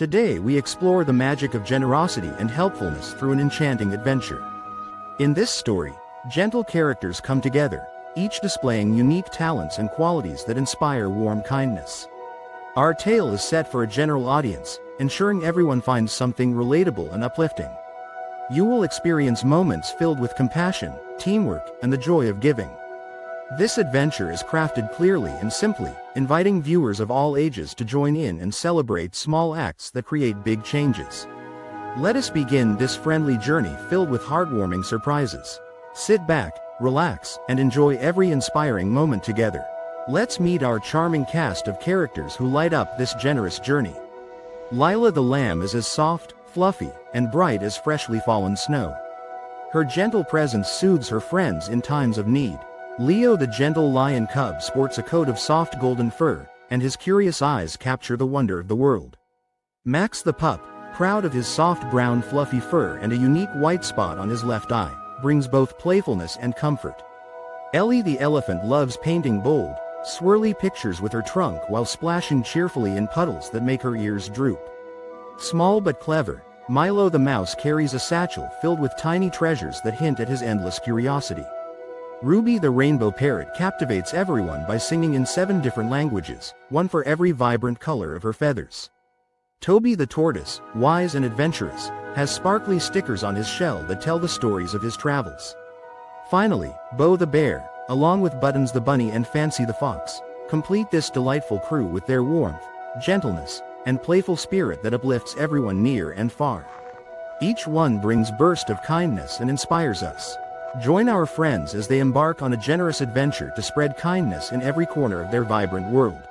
Today we explore the magic of generosity and helpfulness through an enchanting adventure. In this story, gentle characters come together, each displaying unique talents and qualities that inspire warm kindness. Our tale is set for a general audience, ensuring everyone finds something relatable and uplifting. You will experience moments filled with compassion, teamwork, and the joy of giving. This adventure is crafted clearly and simply, inviting viewers of all ages to join in and celebrate small acts that create big changes. Let us begin this friendly journey filled with heartwarming surprises. Sit back, relax, and enjoy every inspiring moment together. Let's meet our charming cast of characters who light up this generous journey. Lila the Lamb is as soft, fluffy, and bright as freshly fallen snow. Her gentle presence soothes her friends in times of need. Leo the gentle lion cub sports a coat of soft golden fur, and his curious eyes capture the wonder of the world. Max the pup, proud of his soft brown fluffy fur and a unique white spot on his left eye, brings both playfulness and comfort. Ellie the elephant loves painting bold, swirly pictures with her trunk while splashing cheerfully in puddles that make her ears droop. Small but clever, Milo the mouse carries a satchel filled with tiny treasures that hint at his endless curiosity. Ruby the rainbow parrot captivates everyone by singing in 7 different languages, one for every vibrant color of her feathers. Toby the tortoise, wise and adventurous, has sparkly stickers on his shell that tell the stories of his travels. Finally, Beau the bear, along with Buttons the bunny and Fancy the fox, complete this delightful crew with their warmth, gentleness, and playful spirit that uplifts everyone near and far. Each one brings burst of kindness and inspires us. Join our friends as they embark on a generous adventure to spread kindness in every corner of their vibrant world.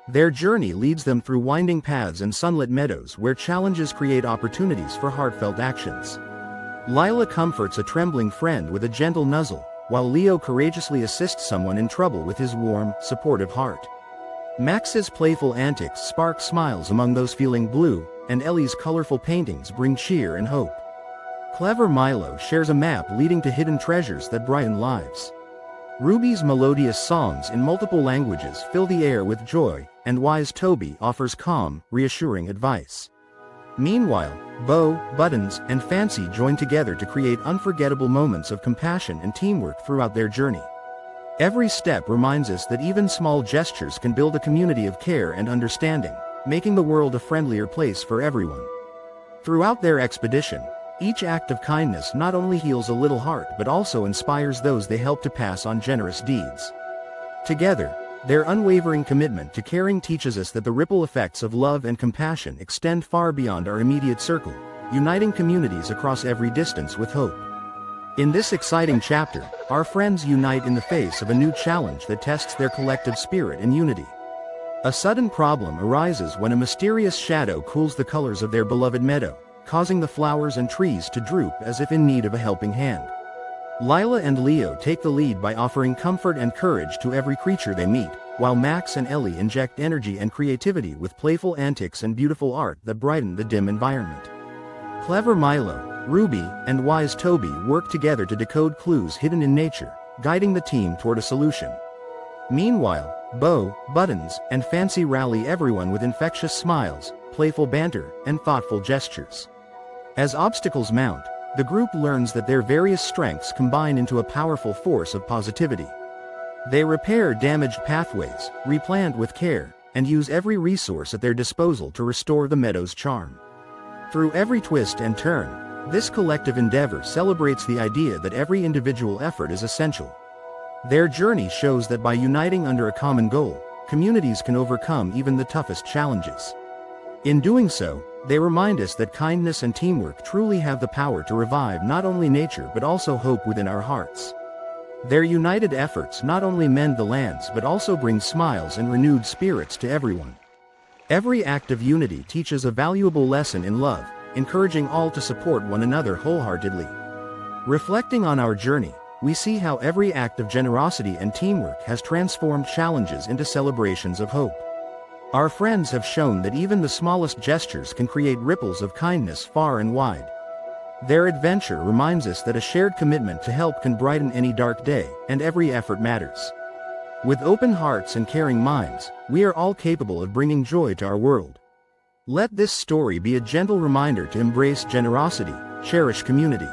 Their journey leads them through winding paths and sunlit meadows where challenges create opportunities for heartfelt actions. Lila comforts a trembling friend with a gentle nuzzle, while Leo courageously assists someone in trouble with his warm, supportive heart. Max's playful antics spark smiles among those feeling blue, and Ellie's colorful paintings bring cheer and hope. Clever Milo shares a map leading to hidden treasures that brighten lives. Ruby's melodious songs in multiple languages fill the air with joy, and wise Toby offers calm, reassuring advice. Meanwhile, Beau, Buttons, and Fancy join together to create unforgettable moments of compassion and teamwork throughout their journey. Every step reminds us that even small gestures can build a community of care and understanding, making the world a friendlier place for everyone. Throughout their expedition, each act of kindness not only heals a little heart but also inspires those they help to pass on generous deeds. Together, their unwavering commitment to caring teaches us that the ripple effects of love and compassion extend far beyond our immediate circle, uniting communities across every distance with hope. In this exciting chapter, our friends unite in the face of a new challenge that tests their collective spirit and unity. A sudden problem arises when a mysterious shadow cools the colors of their beloved meadow, causing the flowers and trees to droop as if in need of a helping hand. Lila and Leo take the lead by offering comfort and courage to every creature they meet, while Max and Ellie inject energy and creativity with playful antics and beautiful art that brighten the dim environment. Clever Milo, Ruby, and wise Toby work together to decode clues hidden in nature, guiding the team toward a solution. Meanwhile, Beau, Buttons, and Fancy rally everyone with infectious smiles, playful banter, and thoughtful gestures. As obstacles mount, the group learns that their various strengths combine into a powerful force of positivity. They repair damaged pathways, replant with care, and use every resource at their disposal to restore the meadow's charm. Through every twist and turn, this collective endeavor celebrates the idea that every individual effort is essential. Their journey shows that by uniting under a common goal, communities can overcome even the toughest challenges. In doing so, they remind us that kindness and teamwork truly have the power to revive not only nature but also hope within our hearts. Their united efforts not only mend the lands but also bring smiles and renewed spirits to everyone. Every act of unity teaches a valuable lesson in love, encouraging all to support one another wholeheartedly. Reflecting on our journey, we see how every act of generosity and teamwork has transformed challenges into celebrations of hope. Our friends have shown that even the smallest gestures can create ripples of kindness far and wide. Their adventure reminds us that a shared commitment to help can brighten any dark day, and every effort matters. With open hearts and caring minds, we are all capable of bringing joy to our world. Let this story be a gentle reminder to embrace generosity, cherish community,